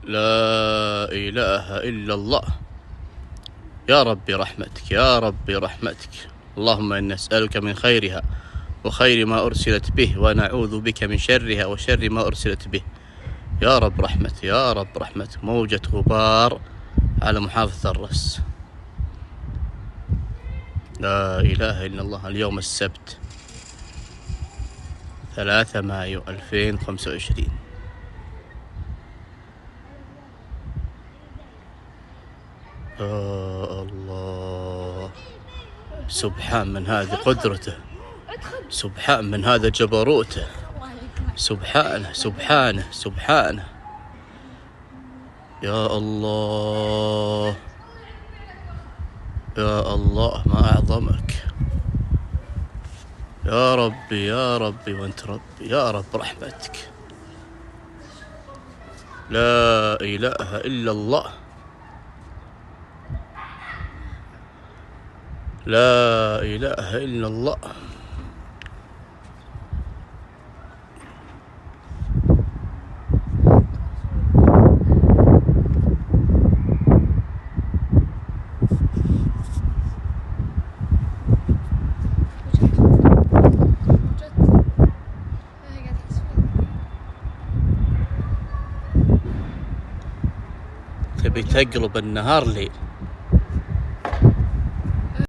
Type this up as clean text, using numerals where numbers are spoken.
لا إله إلا الله. يا ربي رحمتك، يا ربي رحمتك. اللهم إنا نسألك من خيرها وخير ما أرسلت به، ونعوذ بك من شرها وشر ما أرسلت به. يا رب رحمتك، يا رب رحمتك. موجة غبار على محافظة الرس. لا إله إلا الله. اليوم السبت 3 مايو 2025. يا الله، سبحان من هذه قدرته، سبحان من هذا جبروته، سبحانه سبحانه سبحانه. يا الله، يا الله ما أعظمك. يا ربي يا ربي وانت ربي. يا رب رحمتك. لا إله إلا الله. لا إله إلا الله. تبي تقلب النهار ليل.